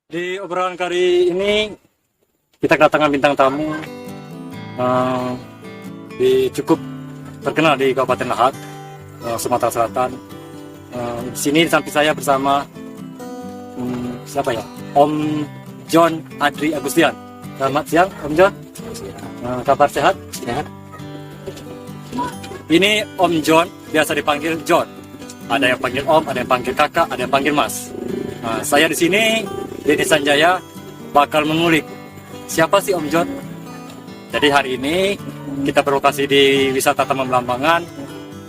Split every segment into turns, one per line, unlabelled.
Di obrolan kali ini kita kedatangan bintang tamu cukup terkenal di Kabupaten Lahat, Sumatera Selatan. Di sini di samping saya bersama siapa ya? Om John Adri Agustian. Selamat siang, Om John. Kabar sehat?
Sehat.
Ini Om John, biasa dipanggil John. Ada yang panggil Om, ada yang panggil Kakak, ada yang panggil Mas. Saya di sini Denny Sanjaya bakal mengulik siapa sih Om John. Jadi hari ini kita berlokasi di wisata Taman Belambangan.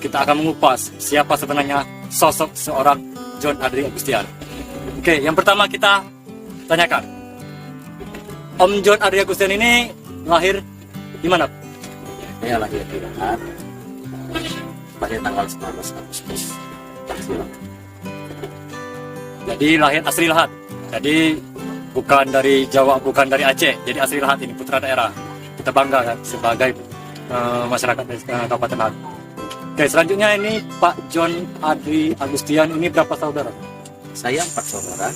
Kita akan mengupas siapa sebenarnya sosok seorang John Adri Agustian. Oke, yang pertama kita tanyakan, Om John Adri Agustian ini lahir di mana?
Saya lahir di Lahat pada tanggal 19 Agustus.
Jadi lahir asli Lahat. Jadi bukan dari Jawa, bukan dari Aceh. Jadi asli Lahat ini, putra daerah. Kita bangga kan sebagai masyarakat Kabupaten Lahat. Oke, selanjutnya ini Pak John Adri Agustian ini berapa saudara?
Saya 4 saudara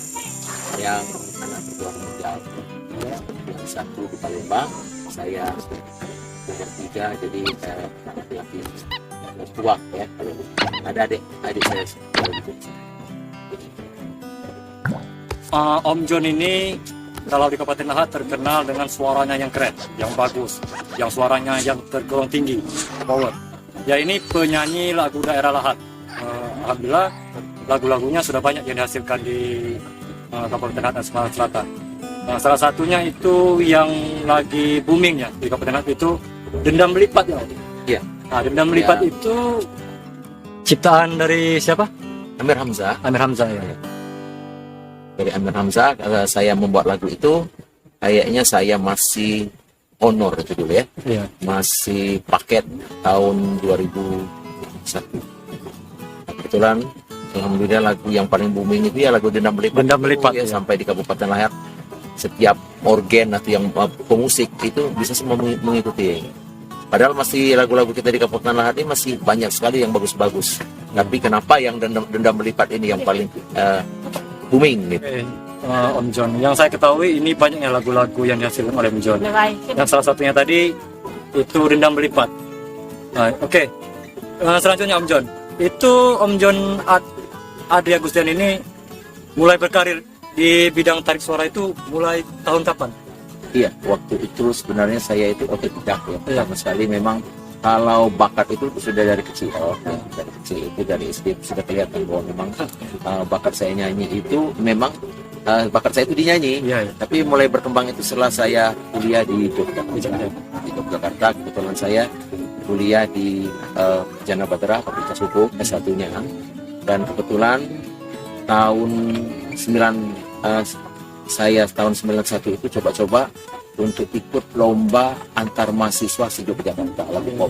yang anak kedua meninggal. Yang satu di Palembang, saya nomor 3, jadi laki-laki tua ya. Ada adik saya.
Om John ini kalau di Kabupaten Lahat terkenal dengan suaranya yang keren, yang bagus, yang suaranya yang tergolong tinggi, power. Ya, ini penyanyi lagu daerah Lahat. Alhamdulillah lagu-lagunya sudah banyak yang dihasilkan di Kabupaten Lahat dan Sumatera Selatan. Salah satunya itu yang lagi booming ya di Kabupaten Lahat itu Dendam Melipat ya.
Iya.
Dendam Melipat itu ciptaan dari siapa?
Amir Hamzah.
Amir Hamzah ya.
Dari Amir Hamzah, saya membuat lagu itu kayaknya saya masih honor itu dulu ya.
Iya.
Masih paket tahun 2001. Kebetulan alhamdulillah lagu yang paling booming itu ya lagu Dendam Melipat.
Dendam Melipat
ya,
ya.
sampai di Kabupaten Lahat setiap organ atau yang pemusik itu bisa semua mengikuti. Padahal masih lagu-lagu kita di Kabupaten Lahat ini masih banyak sekali yang bagus-bagus. Tapi kenapa yang Dendam Melipat ini yang paling booming gitu.
Om John, yang saya ketahui ini banyaknya lagu-lagu yang dihasilkan oleh Om John. Yang salah satunya tadi itu Dendam Melipat. Oke. Selanjutnya Om John, itu Om John Adri Agustian ini mulai berkarir di bidang tarik suara itu mulai tahun kapan?
Iya, waktu itu sebenarnya saya itu otodidak ya. Sama sekali memang kalau bakat itu sudah dari kecil. Dari kecil itu dari SD sudah kelihatan bahwa memang bakat saya nyanyi itu memang bakat saya itu dinyanyi.
Iya.
Tapi mulai berkembang itu setelah saya kuliah di Yogyakarta. Di Yogyakarta kebetulan saya kuliah di Jana Batara Fakultas Hukum S1-nya. Dan kebetulan saya tahun 91 itu coba-coba untuk ikut lomba antar mahasiswa se-Yogyakarta lagu pop.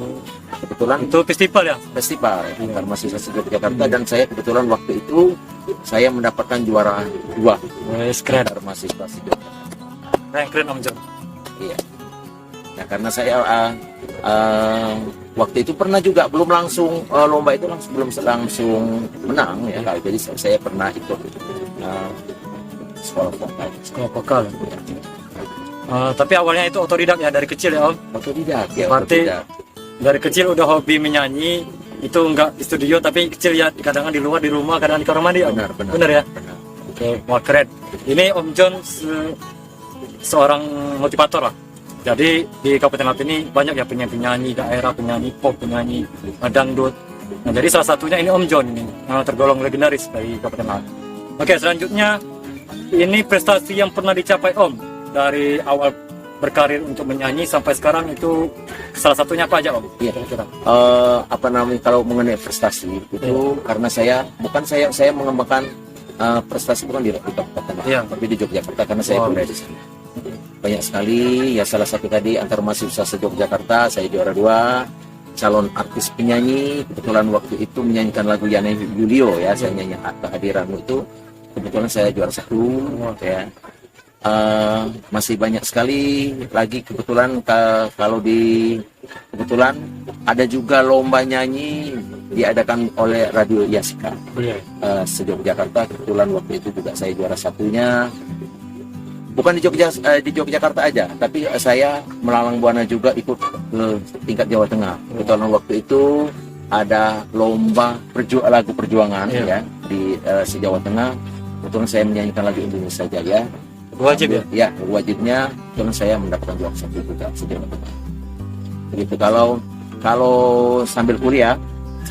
Kebetulan
Itu festival ya?
festival antar mahasiswa se-Yogyakarta dan saya kebetulan waktu itu saya mendapatkan juara 2
Keren.
antar mahasiswa se-Yogyakarta.
Keren Om John.
Iya. Nah, karena saya waktu itu pernah juga belum langsung lomba itu belum langsung menang ya. Jadi saya pernah ikut sekolah vokal.
Tapi awalnya itu otodidak ya, dari kecil ya Om?
Otodidak ya.
Berarti dari kecil udah hobi menyanyi, itu enggak di studio tapi kecil ya, kadang di luar, di rumah, kadang di kamar mandi Om? Benar ya?
Benar.
Oke, wah keren. Ini Om John seorang motivator lah. Jadi di Kabupaten Lahat ini banyak ya penyanyi daerah, penyanyi pop, penyanyi dangdut. Nah, jadi salah satunya ini Om John ini tergolong legendaris dari Kabupaten Lahat. Oke, selanjutnya ini prestasi yang pernah dicapai Om dari awal berkarir untuk menyanyi sampai sekarang itu salah satunya apa aja Om?
Iya. Apa namanya kalau mengenai prestasi itu karena saya mengembangkan prestasi bukan di Kabupaten Lahat, tapi di Yogyakarta karena saya kuliah di sini. Banyak sekali ya, salah satu tadi antar mahasiswa se-Yogyakarta saya juara 2, calon artis penyanyi kebetulan waktu itu menyanyikan lagu Yana Julio ya, saya nyanyi Kehadiranmu itu kebetulan saya juara 1 ya. Masih banyak sekali lagi kebetulan kebetulan ada juga lomba nyanyi diadakan oleh Radio Yasika se-Yogyakarta. Kebetulan waktu itu juga saya juara 1-nya. bukan di Yogyakarta aja, tapi saya melalang buana juga ikut ke tingkat Jawa Tengah. Kebetulan waktu itu ada lomba lagu perjuangan ya di se-Jawa Tengah. Kebetulan saya menyanyikan lagu Indonesia Jaya.
Wajib ya?
Ya, wajibnya. Kebetulan saya mendapatkan juara 1 juga se-Jawa Tengah. Begitu. Kalau sambil kuliah,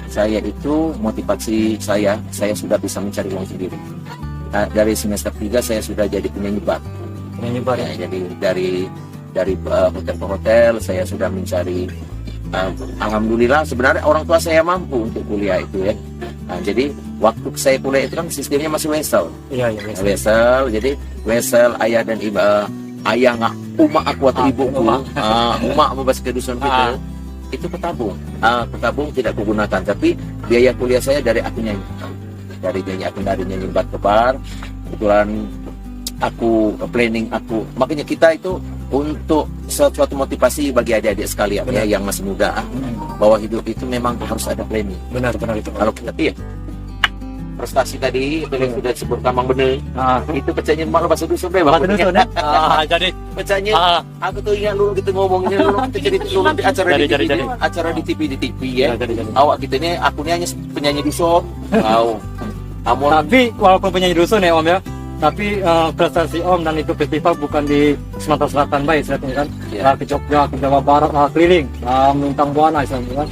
saya itu motivasi saya sudah bisa mencari uang sendiri. Nah, dari semester 3 saya sudah jadi penyanyi bar. Ya, jadi dari hotel ke hotel saya sudah mencari. Alhamdulillah sebenarnya orang tua saya mampu untuk kuliah itu ya. Nah, jadi waktu saya kuliah itu kan sistemnya masih wesel.
Iya,
Wesel. Jadi wesel ayah dan ibu, ayah nggak umak aku atau ibuku, umak membahas kedusun itu ketabung tidak kugunakan, tapi biaya kuliah saya dari aku nyanyi, dari nyanyi bar ke bar. Kebetulan aku planning makanya kita itu untuk suatu motivasi bagi adik-adik sekalian ya yang masih muda, bahwa hidup itu memang harus ada planning.
Benar itu.
Kalau kita prestasi tadi itu yang sudah disebut Kamang bener, itu pecahnya malah bahasa dusun deh bang.
Jadi
pecahnya aku tuh ingat lu gitu ngomongnya lu jadi di acara di TV ya. Awak gitu ini akunnya hanya penyanyi dusun.
Tapi walaupun penyanyi dusun ya Om ya, tapi prestasi Om dan itu festival bukan di Sumatera Selatan baik istilahnya kan, ke Jogja, ke Jawa Barat, keliling, Melintang Buana istilahnya kan.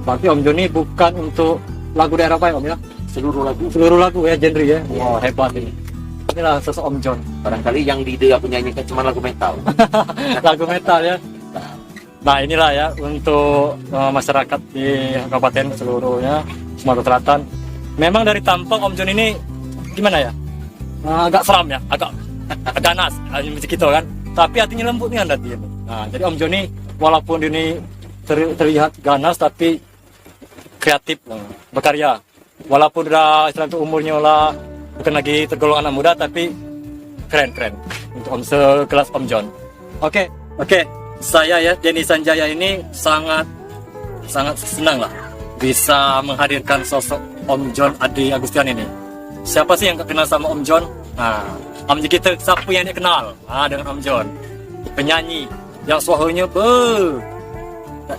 Berarti Om Joni bukan untuk lagu daerah apa ya Om ya? Seluruh lagu ya, genre ya. Wow, hebat ini. Inilah sosok Om Jon.
Barangkali yang di aku nyanyikan cuma lagu metal.
Lagu metal ya. Nah inilah ya untuk masyarakat di kabupaten seluruhnya Sumatera Selatan. Memang dari tampang Om Jon ini gimana ya? Agak seram ya, agak ganas, gitu kan. Tapi hatinya lembut nih Anda dia. Nah, jadi Om Jon ini walaupun ini terlihat ganas tapi kreatif, berkarya. Walaupun udah istilahnya umurnya lah bukan lagi tergolong anak muda, tapi keren untuk Om sekelas Om Jon. Oke, saya ya Denny Sanjaya ini sangat senang lah bisa menghadirkan sosok Om Jon Adi Agustian ini. Siapa sih yang gak kenal sama Om Jon? Nah, Om kita siapa yang dia kenal? Dengan Om Jon, penyanyi yang suaranya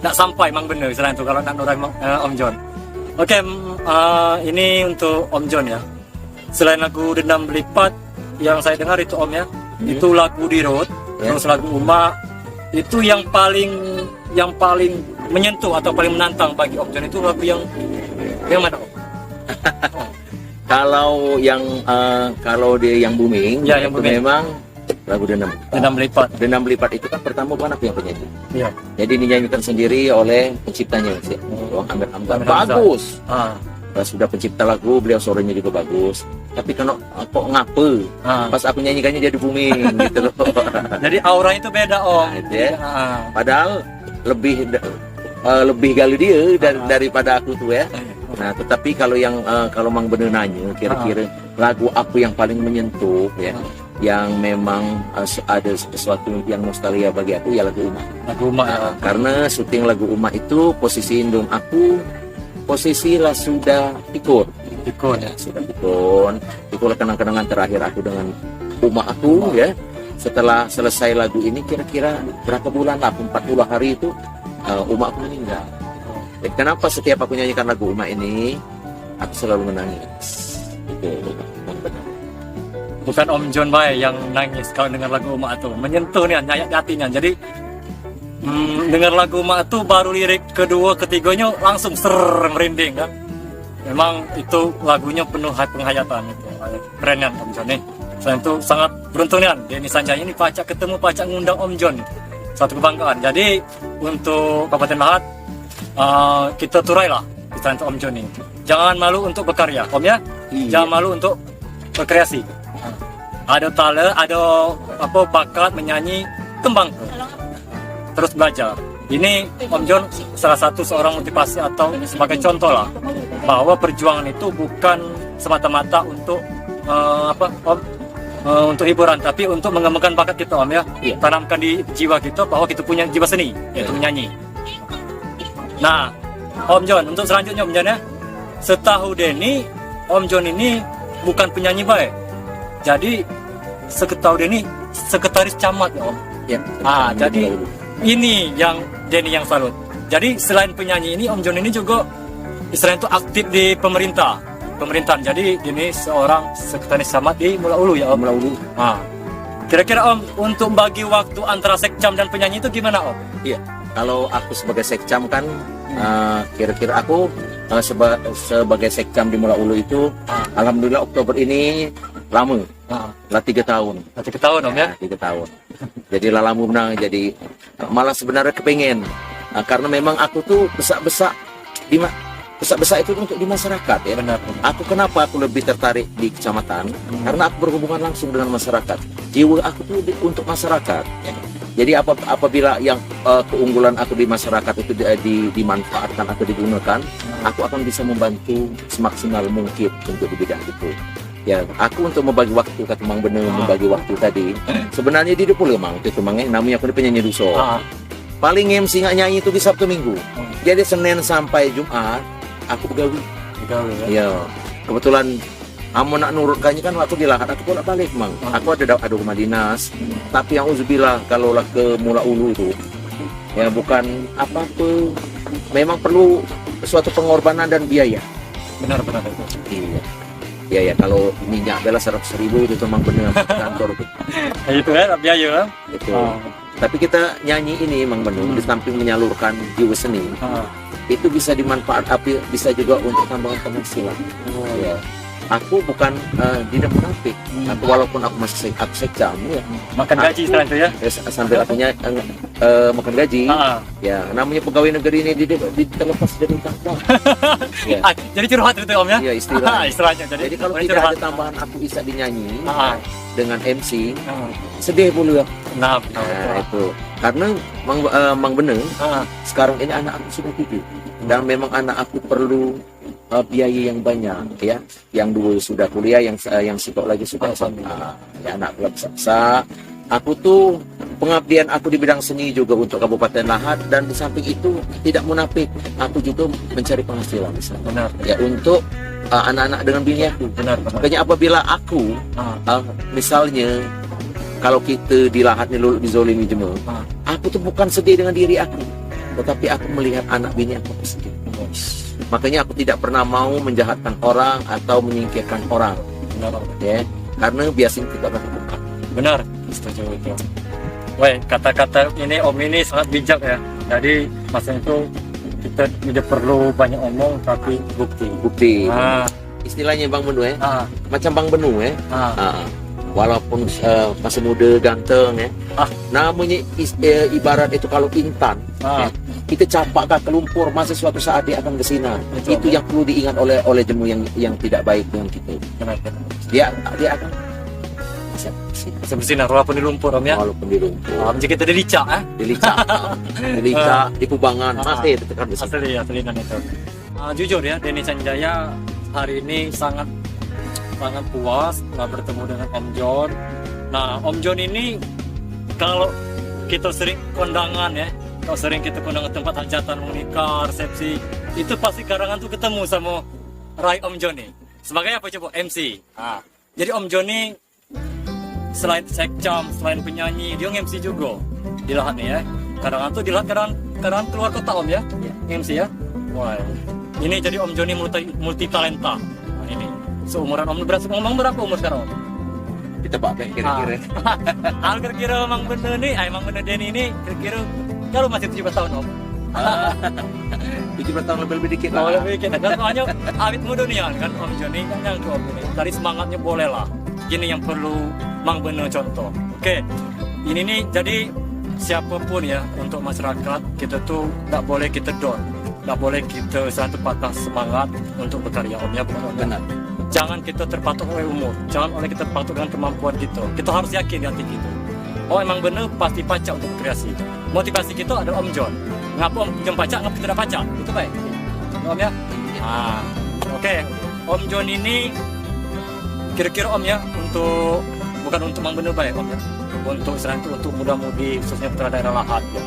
tak sampai mang bener selain itu kalau nak orang Om Jon. Oke, ini untuk Om Jon ya. Selain lagu Dendam Belipat yang saya dengar itu Om ya, itu lagu Di Road, terus lagu Uma, itu yang paling menyentuh atau paling menantang bagi Om Jon itu lagu yang mana Om?
Kalau dia yang booming,
ya, yang booming.
Memang lagu Dendam Belipat. Dendam Belipat itu kan pertama bukan aku yang penyanyi. Iya. Jadi dinyanyikan sendiri oleh penciptanya, Ahmad Hamzah. Bagus. Sudah pencipta lagu, beliau suaranya juga bagus. Tapi kok ngapa? Pas aku nyanyikannya jadi booming gitu loh.
Jadi auranya itu beda Om.
Gitu ya. Padahal lebih gali dia daripada aku tuh ya. Nah, tetapi kalau Mang Bener nanya kira-kira lagu apa yang paling menyentuh ya, yang memang ada sesuatu yang nostalgia bagi aku ya lagu Uma.
Lagu Uma.
Karena syuting lagu Uma itu posisi indung aku lah sudah pikun ya, sudah pikun. Itulah kenang-kenangan terakhir aku dengan Uma aku ya. Setelah selesai lagu ini kira-kira berapa bulan lah, 40 hari itu Uma aku meninggal. Dan kenapa setiap aku nyanyikan lagu Uma ini aku selalu menangis.
Bukan Om Jon Bae yang nangis kalau dengar lagu Uma itu, menyentuh nih, nyayat hatinya. Jadi dengar lagu Uma itu baru lirik kedua ketiganya langsung merinding kan. Memang itu lagunya penuh penghayatan itu. Keren kan Om Jon nih. Selain itu sangat beruntung kan Denny Sanjaya ini pacak ngundang Om Jon. Satu kebanggaan. Jadi untuk Kabupaten Lahat kita turailah kita untuk Om Jon ini. Jangan malu untuk berkarya Om ya. Jangan malu untuk berkreasi. Ada talent, ada bakat menyanyi, kembang terus belajar. Ini Om Jon salah satu seorang motivasi atau sebagai contoh lah bahwa perjuangan itu bukan semata-mata untuk untuk hiburan, tapi untuk mengembangkan bakat kita Om ya. Tanamkan di jiwa kita bahwa kita punya jiwa seni, yaitu menyanyi. Nah, Om Jon untuk selanjutnya Om Jon ya, setahu Denny Om Jon ini bukan penyanyi baik. Jadi seketahui Denny sekretaris camat ya Om.
Ya.
Jadi ini yang Denny yang salut. Jadi selain penyanyi ini, Om John ini juga istilahnya itu aktif di pemerintahan. Jadi ini seorang sekretaris camat di Mula Ulu ya Om.
Mula Ulu.
Kira-kira Om untuk bagi waktu antara sekcam dan penyanyi itu gimana Om?
Iya. Kalau aku sebagai sekcam kan, kira-kira aku sebagai sekcam di Mula Ulu itu, alhamdulillah Oktober ini lama, lah 3 tahun.
3 tahun Om ya?
3 tahun. Jadi lama menang, jadi malah sebenarnya kepengen, karena memang aku tuh besak-besak itu untuk di masyarakat ya.
Benar.
Aku kenapa aku lebih tertarik di kecamatan? Karena aku berhubungan langsung dengan masyarakat. Jiwa aku tuh untuk masyarakat. Ya. Jadi apabila yang keunggulan aku di masyarakat itu dimanfaatkan atau digunakan, aku akan bisa membantu semaksimal mungkin untuk di bidang itu. Ya, aku untuk membagi waktu, kata Mang Bener membagi waktu tadi. Sebenarnya di Depul Mang itu Mang, namanya aku penyanyi duso. Paling MC nggak nyanyi itu di Sabtu Minggu. Jadi Senin sampai Jumat aku begawi. Ya, kebetulan Amo nak nurutkannya kan waktu di Lahat aku bolak balik Mang. Aku ada rumah dinas. Tapi yang uzubillah kalau lah ke Mula Ulu itu ya bukan apa-apa. Memang perlu suatu pengorbanan dan biaya.
Benar itu.
Iya. Ya kalau minyak bela 100.000 itu memang benar kantor itu.
Itu ya biaya kan?
Itu. Tapi kita nyanyi ini Mang Benung di samping menyalurkan jiwa seni. Itu bisa dimanfaatkan, bisa juga untuk tambahan penghasilan. Ya. Aku bukan tidak munafik. Aku walaupun aku masih sekjam ya.
Makan gaji setelah itu ya.
Sambil akunya makan gaji. Ya, namanya pegawai negeri ini terlepas dari tanggung. Ya.
Jadi curhat itu Om ya?
Iya, istilahnya.
Jadi
kalau tidak ada tambahan aku bisa dinyanyi dengan MC, sedih pula.
Nah,
itu. Karena Mang Bener, sekarang ini anak aku sudah 7 dan memang anak aku perlu biaya yang banyak ya. Yang 2 sudah kuliah, yang satu lagi sudah SMA. Ya, anak belum besar. Aku tuh pengabdian aku di bidang seni juga untuk Kabupaten Lahat, dan di samping itu tidak munafik, aku juga mencari penghasilan di sana.
Benar.
Ya, untuk anak-anak dengan bini aku.
Benar.
Makanya apabila aku misalnya kalau kita di Lahat nih dizolimi jemaah, aku tuh bukan sedih dengan diri aku, tetapi aku melihat anak bini aku sedih. Makanya aku tidak pernah mau menjahatkan orang atau menyingkirkan orang.
Benar.
Ya, karena biasanya kita akan terbuka.
Benar, setuju itu. Wah, kata-kata ini Om ini sangat bijak ya. Jadi masa itu kita tidak perlu banyak omong tapi bukti.
Istilahnya Bang Benu ya, macam Bang Benu ya. Walaupun masih muda ganteng ya, namanya ibarat itu kalau intan ya, kita capak ke lumpur, masa suatu saat dia akan bersinar. Itu yang perlu diingat oleh jemu yang tidak baik dengan kita. Dia akan
bisa bersinar walaupun di lumpur Om ya.
Walaupun di lumpur.
Jika kita dilicak
di kubangan masih tekan besi.
Aslinan itu. Jujur ya, Denny Sanjaya hari ini sangat puas bertemu dengan Om John. Nah, Om John ini kalau kita sering kondangan ya, kalau sering kita kondangan tempat hajatan, menikah, resepsi, itu pasti karangan tuh ketemu sama Rai Om John nih. Sebagai apa coba? MC. Jadi Om John nih selain sekcam, selain penyanyi, dia MC juga di Lahat nih ya. Karangan tuh di Lahat, karangan keluar kota Om ya, MC ya. Wah, ini jadi Om John ini multi talenta. Nah, ini seumuran Om berapa umur sekarang Om?
Kita pakai kira-kira.
Kira-kira Mang Bener nih, Mang Bener Denny ini kira-kira kalau masih 17 tahun Om.
17 tahun lebih dikit
lah.
lah.
Lebih dikit. Dan soalnya awet muda nih kan Om John ini kan yang Om ini. Dari semangatnya boleh lah. Ini yang perlu Mang Bener contoh. Oke. Ini nih jadi siapapun ya untuk masyarakat kita tuh nggak boleh kita down. Nggak boleh kita satu patah semangat untuk berkarya Om ya.
Benar.
Jangan kita terpatok oleh umur, jangan oleh kita terpatok dengan kemampuan kita. Kita harus yakin di hati kita. Oh emang bener pasti pacak untuk kreasi. Motivasi kita adalah Om John. Ngapa Om John pacak, ngapa kita tidak pacak? Itu baik. Om ya. Oke. Om John ini kira-kira Om ya untuk bukan untuk Mang Bener baik Om ya. Untuk selain itu untuk muda-mudi khususnya putra daerah Lahat ya.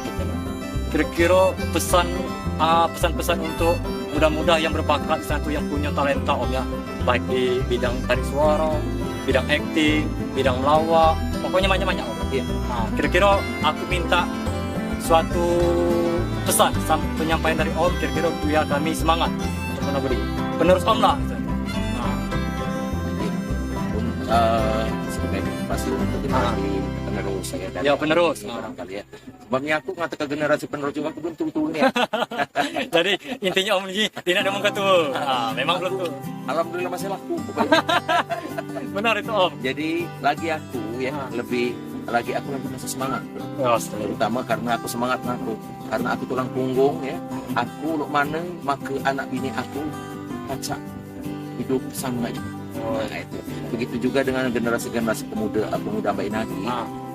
Kira-kira pesan-pesan untuk muda-muda yang berbakat satu yang punya talenta Om ya, baik di bidang tarik suara, bidang acting, bidang melawak, pokoknya banyak-banyak Om.
Iya.
Nah, kira-kira aku minta suatu pesan penyampaian dari Om, kira-kira biar kami semangat untuk menaburi penerus Om lah.
Sebagai pasti untuk generasi penerus ya. Dan
Ya, penerus.
Barangkali ya. Sebabnya aku ngatakan generasi penerus juga aku belum tua nih.
Jadi intinya Om ini tidak ada muka tuh. Memang belum tuh.
Alhamdulillah masih laku pokoknya.
Benar itu Om.
Jadi lagi aku ya lagi aku masih semangat.
Oh,
Terutama karena aku semangat aku. Karena aku tulang punggung ya. Aku lu mana maka anak bini aku kaca hidup sama aja. Nah, itu. Begitu juga dengan generasi-generasi pemuda Mbak Inagi.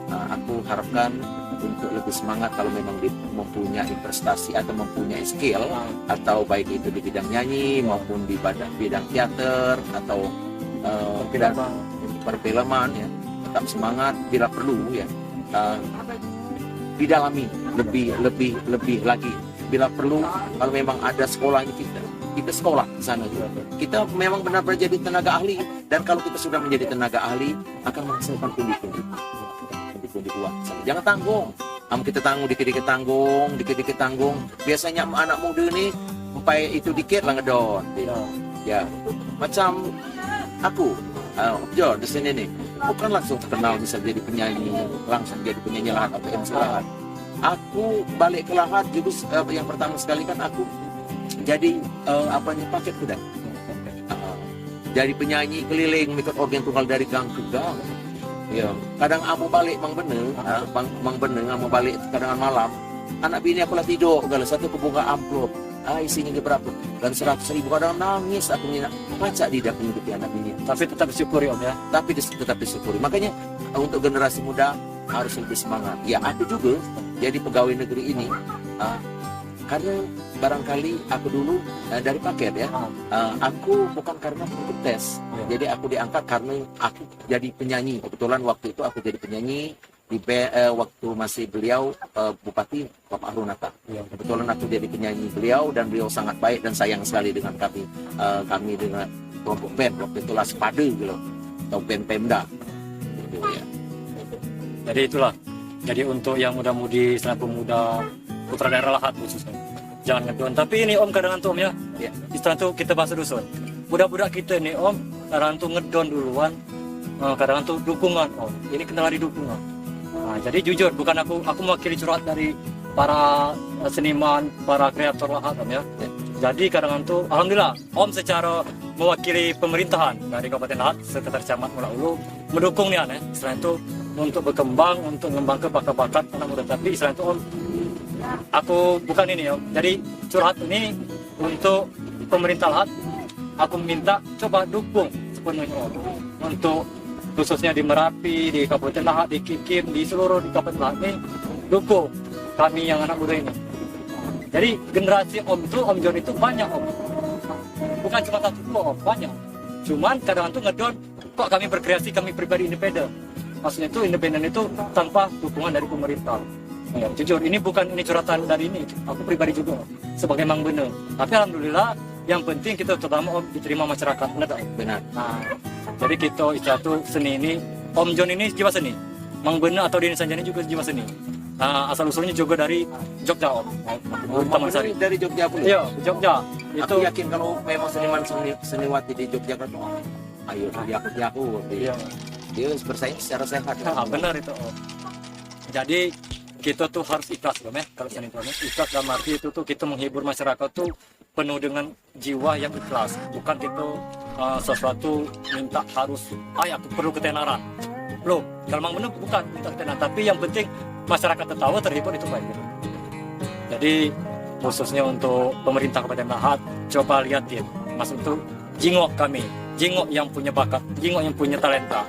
Aku harapkan untuk lebih semangat kalau memang mempunyai prestasi atau mempunyai skill atau baik itu di bidang nyanyi maupun di bidang teater atau bidang perfilman ya, tetap semangat bila perlu ya, didalami lebih lagi bila perlu. Kalau memang ada sekolahnya kita sekolah di sana juga. Kita memang benar-benar jadi tenaga ahli, dan kalau kita sudah menjadi tenaga ahli akan menghasilkan pundi-pundi uang. Jangan tanggung. Kita tanggung dikit-dikit tanggung. Biasanya anak muda nih sampai itu dikit lah ngedon. Ya, macam aku, Jo di sini nih, bukan langsung terkenal bisa jadi penyanyi, langsung jadi penyanyi lahat atau MC lahat. Aku balik ke lahat juga yang pertama sekali kan aku jadi paket kuda. Jadi penyanyi keliling mikir organ tunggal dari gang ke gang. Ya, kadang aku balik Mang Bener, mau balik kadang malam. Anak bini aku lah tidur, galah satu kebuka amplop. Isinya berapa? Dan 100.000 kadang nangis aku nina. Baca di dak hidupi anak bini.
Tapi tetap disyukuri Om ya.
Tapi tetap disyukuri. Makanya untuk generasi muda harus lebih semangat. Ya, aku juga jadi pegawai negeri ini. Karena barangkali aku dulu dari paket ya, aku bukan karena ikut tes, jadi aku diangkat karena aku jadi penyanyi. Kebetulan waktu itu aku jadi penyanyi di waktu masih beliau Bupati Bapak Harunata. Kebetulan aku jadi penyanyi beliau dan beliau sangat baik dan sayang sekali dengan kami dengan kelompok band waktu itu Laspade gitu atau band Pemda. Gitu, ya.
Jadi itulah. Jadi untuk yang muda-mudi selain pemuda putra daerah lahat khususnya, jangan ngedon. Tapi ini Om kadang tuh Om ya, istilah tuh kita bahasa dusun. Budak-budak kita nih Om, kadang tuh ngedon duluan, kadang tuh dukungan Om. Ini kenal di dukungan. Nah, jadi jujur, bukan aku mewakili curhat dari para seniman, para kreator lahat Om ya. Jadi kadang tuh, alhamdulillah Om secara mewakili pemerintahan dari Kabupaten Lahat, Sekretaris Camat Mula Ulu mendukung nih ya. Selain itu untuk berkembang, untuk mengembangkan bakat-bakat anak muda. Tapi selain itu Om, aku bukan ini Om. Jadi curhat ini untuk pemerintah Lahat, aku minta coba dukung sepenuhnya Om. Untuk khususnya di Merapi, di Kabupaten Lahat, di Kikim, di seluruh di Kabupaten Lahat ini, dukung kami yang anak muda ini. Jadi generasi Om itu, Om John itu banyak Om. Bukan cuma satu dua Om, banyak. Cuman kadang itu ngedon, kok kami berkreasi, kami pribadi independen. Maksudnya itu independen itu tanpa dukungan dari pemerintah. Ya, jujur, ini bukan ini curhatan dari ini, aku pribadi juga sebagai Mang Bener. Tapi alhamdulillah, yang penting kita terutama Om diterima masyarakat, benar. Nah, jadi kita itu seni ini, Om John ini jiwa seni, Mang Bener atau Dini Sanjani juga jiwa seni. Asal usulnya juga dari Jogja Om. Taman Sari.
Dari Jogja pun.
Iya, Jogja.
Aku yakin kalau memang seniwati di Jogja kan, ayo aku. Iya. Dia bersaing secara sehat.
Benar itu Om. Jadi kita tuh harus ikhlas Om ya, kalau seni itu ikhlas dalam arti itu tuh kita menghibur masyarakat tuh penuh dengan jiwa yang ikhlas, bukan kita sesuatu minta harus aku perlu ketenaran. Belum, kalau Mang Bener bukan minta ketenaran, tapi yang penting masyarakat tertawa terhibur itu baik. Jadi khususnya untuk pemerintah Kabupaten Lahat, coba lihatin Mas untuk jingok kami, jingok yang punya bakat, jingok yang punya talenta.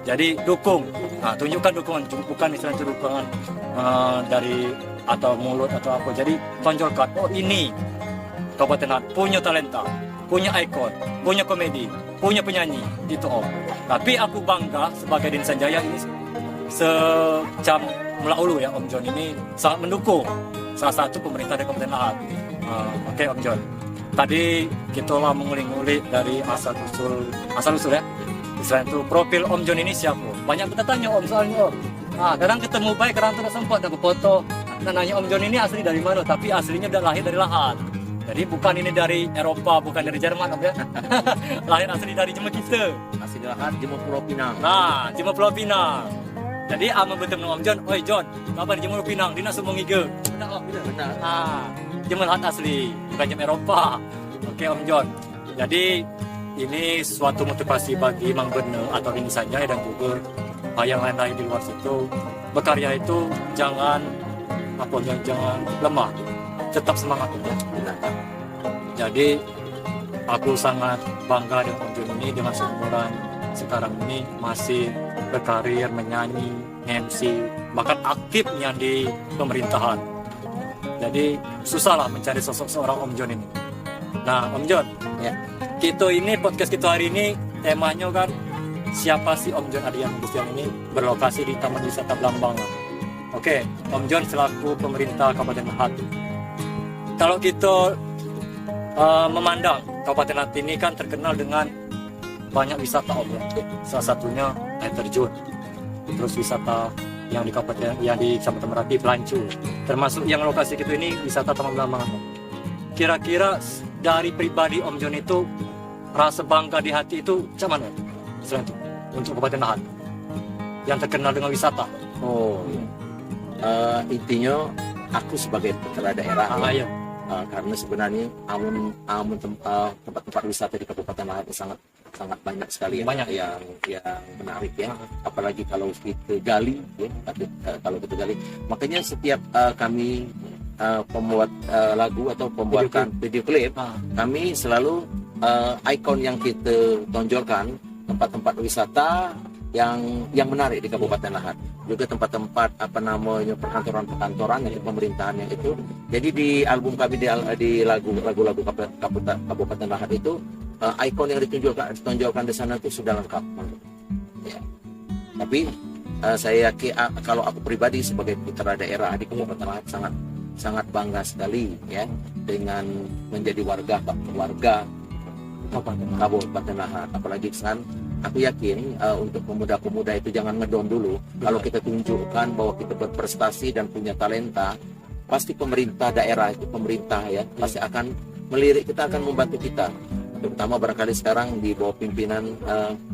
Jadi dukung, tunjukkan dukungan, bukan istilah dukungan dari atau mulut atau apa. Jadi tonjolkan, oh ini Kabupaten Lahat punya talenta, punya ikon, punya komedi, punya penyanyi, itu Om. Tapi aku bangga sebagai Dini Sanjaya ini secam Mula Ulu ya, Om John ini sangat mendukung salah satu pemerintah dari Kabupaten Lahat. Oke Om John, tadi kita lah mengulik-ngulik dari asal usul ya. Selain itu profil Om John ini siapa? Banyak kita tanya Om soalnya Om. Kadang ketemu baik, kadang tidak sempat dapat foto. Nah, nanya Om John ini asli dari mana? Tapi aslinya udah lahir dari lahat. Jadi bukan ini dari Eropa, bukan dari Jerman, Om ya. Lahir asli dari Jember kita.
Asli lahat Jember Pulau Pinang.
Nah, Jember Pulau Pinang. Jadi ama bertemu Om John, oi John, kabar di Jember Pinang, dia nak semua ngiga. Benar, Om.
Benar.
Jember lahat asli, bukan Jember Eropa. Oke Om John. Jadi ini suatu motivasi bagi Mang Bene atau ini saja dan juga yang lain-lain di luar situ. Berkarya itu jangan jangan lemah, tetap semangat ya. Jadi aku sangat bangga dengan Om John ini, dengan seumuran sekarang ini masih berkarir menyanyi, MC, bahkan aktifnya di pemerintahan. Jadi susahlah mencari sosok seorang Om John ini. Nah Om John,
Ya.
kita ini podcast kita hari ini temanya kan siapa sih Om John Ardian Agustian ini, berlokasi di Taman Wisata Blambangan. Oke, Om John selaku pemerintah Kabupaten Lahat. Kalau kita memandang Kabupaten Lahat ini kan terkenal dengan banyak wisata Om ya. Salah satunya air terjun. Terus wisata yang di Kecamatan Merapi, Pelancu. Termasuk yang lokasi kita ini wisata Taman Blambangan. Kira-kira dari pribadi Om John itu rasa bangga di hati itu macam mana? Selain itu untuk Kabupaten Lahat yang terkenal dengan wisata.
Intinya aku sebagai putra daerah
Iya.
karena sebenarnya tempat-tempat wisata di Kabupaten Lahat sangat banyak sekali yang menarik ya. Apalagi kalau kita gali ya, kalau kita gali. Makanya setiap kami pembuat lagu atau pembuatan video klip, kami selalu ikon yang kita tonjolkan tempat-tempat wisata yang menarik di Kabupaten Lahat, juga tempat-tempat perkantoran-perkantoran yang pemerintahannya itu. Jadi di album kami di lagu-lagu Kabupaten Lahat itu ikon yang ditonjolkan di sana itu sudah lengkap. Ya. Tapi saya yakin kalau aku pribadi sebagai putra daerah di Kabupaten Lahat sangat bangga sekali ya dengan menjadi warga Kabupaten Lahat. Apalagi kan aku yakin untuk pemuda-pemuda itu jangan ngedon dulu. Kalau kita tunjukkan bahwa kita berprestasi dan punya talenta, pasti pemerintah daerah itu pasti akan melirik kita, akan membantu kita. Terutama barangkali sekarang di bawah pimpinan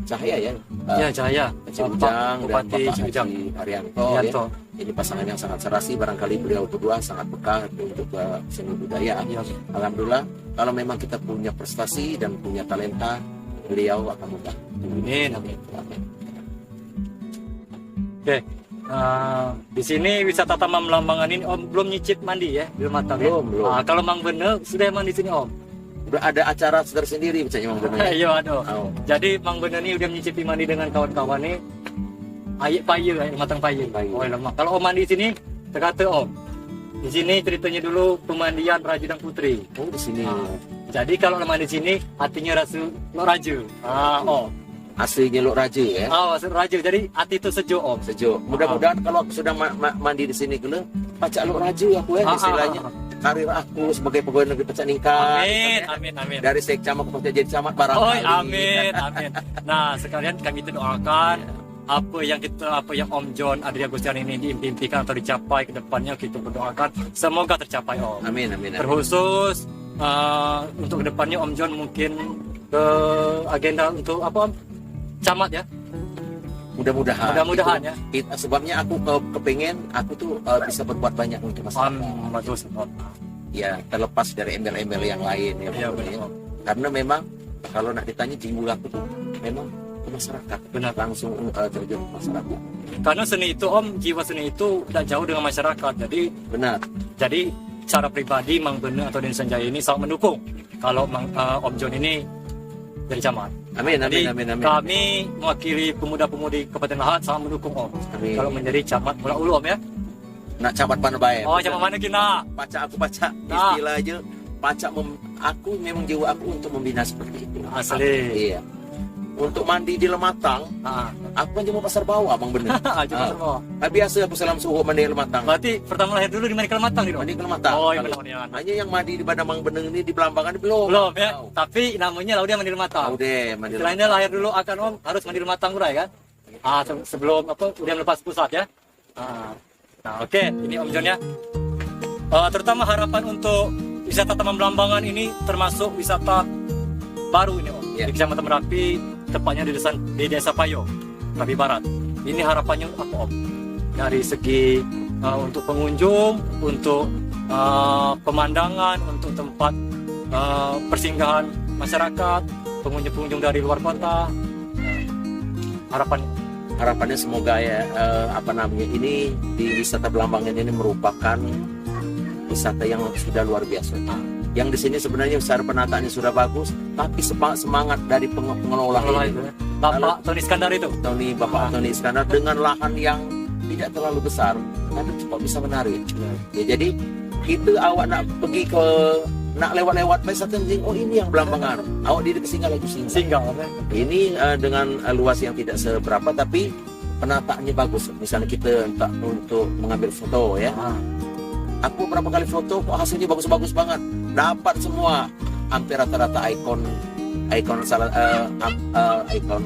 Cahaya
Cahaya
Ujang dan
Bupati
Bapak
Ujang
Haji Haryanto. Ya. Ini pasangan yang sangat serasi, barangkali beliau berdua sangat peka untuk seni budaya. Alhamdulillah, kalau memang kita punya prestasi dan punya talenta, beliau akan membantu.
Amin. Oke, di sini wisata Taman Blambangan ini Om belum nyicip mandi ya, belum matang ya?
Belum.
Kalau Mang Bene sudah mandi sini Om.
Udah ada acara tersendiri misalnya Mang Bene.
Iya aduh. Jadi Mang Bene ini udah menyicipi mandi dengan kawan-kawan nih. Air matang paye. Oh lemah. Kalau Om mandi sini, terkata Om. Di sini ceritanya dulu pemandian Raja dan Putri.
Oh di sini.
Jadi kalau mandi sini hatinya rasa lo raja.
Aslinya Lok Raja ya.
Maksud raja. Jadi hati itu sejuk Om.
Sejuk. Mudah-mudahan kalau aku sudah mandi di sini kena pacak Lok Raja aku ya istilahnya. Karir aku sebagai pegawai negeri Pecah Ningkat.
Amin.
Dari sekcamat aku jadi camat barangkali.
Amin. Nah, sekalian kami doakan apa yang Om John Ardian Agustian ini diimpikan atau dicapai ke depannya, kita berdoakan semoga tercapai Om.
Amin.
Terkhusus untuk kedepannya Om John mungkin ke agenda untuk apa Om? Camat ya? Mudah-mudahan ya.
Sebabnya aku kepengen aku tuh bisa berbuat banyak untuk masyarakat.
Bagus.
Ya terlepas dari embel-embel yang lain ya.
Benar.
Karena memang kalau nak ditanya jiwa aku tuh memang ke masyarakat.
Benar.
Langsung terjun ke masyarakat.
Karena seni itu Om, jiwa seni itu tidak jauh dengan masyarakat. Jadi secara pribadi Mang Bene atau Deni Sanjaya ini sangat mendukung kalau Om John ini jadi camat.
Amin.
Kami mewakili pemuda-pemudi Kabupaten Lahat sangat mendukung Om.
Amin.
Kalau menjadi camat Pulau Ulu Om ya.
Nak camat mana baik?
Camat mana kina?
Aku baca istilah aja. Aku memang jiwa aku untuk membina seperti itu.
Asli.
Iya. Untuk mandi di Lematang, aku kan cuma pasar bawah Bang Bener.
Pasar bawah.
Biasa aku salam suhu mandi di Lematang.
Berarti pertama lahir dulu di mandi ke Lematang gitu.
Mandi ke Lematang.
Oh iya benar.
Hanya yang mandi di Bang Bener ini di Blambangan belum.
Belum ya. Tapi namanya Laudia mandi Lematang.
Mandi.
Selainnya lahir dulu akan Om harus mandi Lematang udah kan? Sebelum udah melepas pusat ya. Nah, oke, ini Om John ya. Terutama harapan untuk wisata Taman Belambangan ini termasuk wisata baru ini Om.
Ya.
Di Kecamatan Merapi, tepatnya di Desa Payo, Merapi Barat. Ini harapannya apa Om? Dari segi untuk pengunjung, untuk pemandangan, untuk tempat persinggahan masyarakat, pengunjung-pengunjung dari luar kota.
Harapannya semoga ya ini di wisata Belambangan ini merupakan wisata yang sudah luar biasa. Yang di sini sebenarnya secara penataannya sudah bagus, tapi semangat dari pengelola ini,
Bapak Tony Iskandar itu.
Bapak Tony Iskandar dengan lahan yang tidak terlalu besar, tapi cepat bisa menarik. Ya, jadi itu awak nak pergi nak lewat-lewat wisata oh ini yang Belambangan, awak di singgah lagi singgah. Ini dengan luas yang tidak seberapa, tapi penataannya bagus. Misalnya kita untuk mengambil foto ya. Aku berapa kali foto, kok hasilnya bagus-bagus banget. Dapat semua hampir rata-rata ikon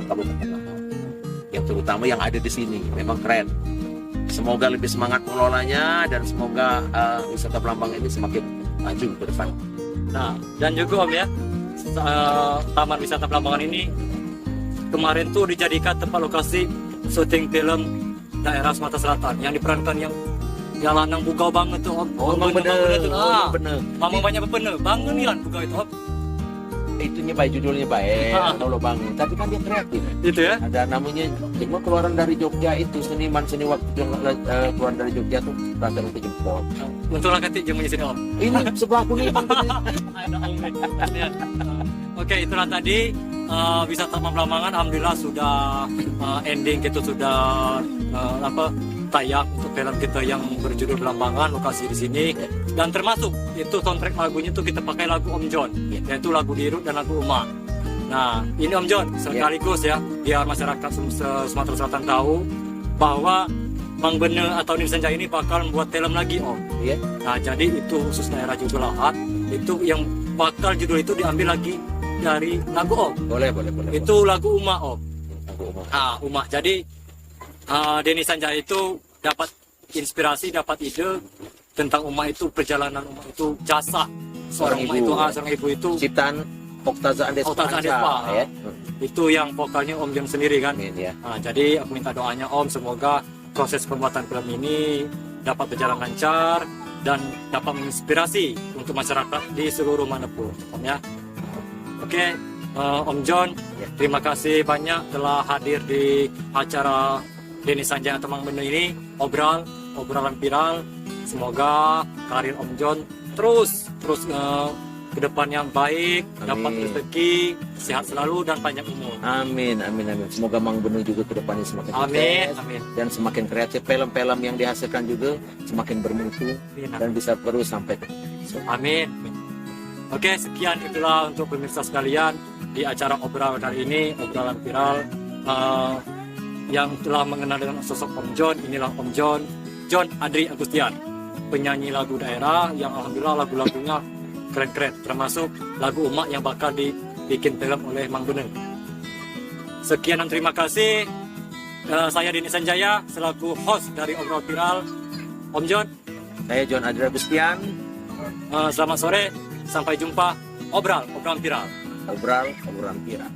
kabupaten Lampung. Yang terutama yang ada di sini memang keren. Semoga lebih semangat pengelolanya dan semoga wisata Belambangan ini semakin maju ke depan.
Nah, dan juga Om ya, Taman Wisata Belambangan ini kemarin tuh dijadikan tempat lokasi syuting film daerah Sumatera Selatan yang diperankan yang lanang bugau banget tuh Om.
Memang bener.
Memang banyak bener. Bangun nih lan bugau itu Om.
Itunya baik, judulnya baik, kalau bangun. Tapi kan dia kreatif.
Itu ya.
Ada namanya, cuma keluaran dari Jogja itu seniman keluaran dari Jogja tuh rasa untuk jempol.
Untunglah ketik yang sini Om.
Ini sebelahku nih bang.
Oke, itulah tadi wisata Taman Belambangan. Alhamdulillah sudah ending, kita sudah tayang untuk film kita yang berjudul Belambangan, lokasi di sini. Dan termasuk itu soundtrack lagunya tuh kita pakai lagu Om John, yaitu lagu Dirut dan lagu Uma. Nah, ini Om John sekaligus ya, biar masyarakat Sumatera Selatan tahu bahwa Mang Bene atau Nini Sanjaya ini bakal membuat film lagi Om. Nah, jadi itu khusus daerah Judul Lahat, itu yang bakal judul itu diambil lagi dari lagu Om.
Boleh.
Itu lagu Uma Om.
Lagu Uma.
Uma. Jadi Nini Sanjaya itu dapat inspirasi, dapat ide tentang Uma itu, perjalanan Uma itu, jasa seorang ibu itu
ciptaan Oktaza Andes ya.
Itu yang vokalnya Om John sendiri kan.
Ya.
Jadi aku minta doanya Om, semoga proses pembuatan film ini dapat berjalan lancar dan dapat menginspirasi untuk masyarakat di seluruh manapun Om ya. Oke, Om John, terima kasih banyak telah hadir di acara Nini Sanjaya atau Mang Bene ini, obrolan viral. Semoga karir Om John terus ke depan yang baik, dapat rezeki, sehat selalu dan panjang umur.
Amin. Semoga Mang Bene juga ke depannya semakin sukses dan semakin kreatif. Film-film yang dihasilkan juga semakin bermutu dan bisa terus sampai.
Amin. Oke, sekian itulah untuk pemirsa sekalian di acara obrolan kali ini, obrolan viral yang telah mengenal dengan sosok Om John. Inilah Om John Adri Agustian, penyanyi lagu daerah yang alhamdulillah lagu-lagunya keren-keren, termasuk lagu Uma yang bakal dibikin film oleh Mang Bene. Sekian dan terima kasih. Saya Nini Sanjaya selaku host dari Obrolan Viral. Om John,
Saya John Adri Agustian.
Selamat sore, sampai jumpa. Obrolan Viral.
Obrolan Viral.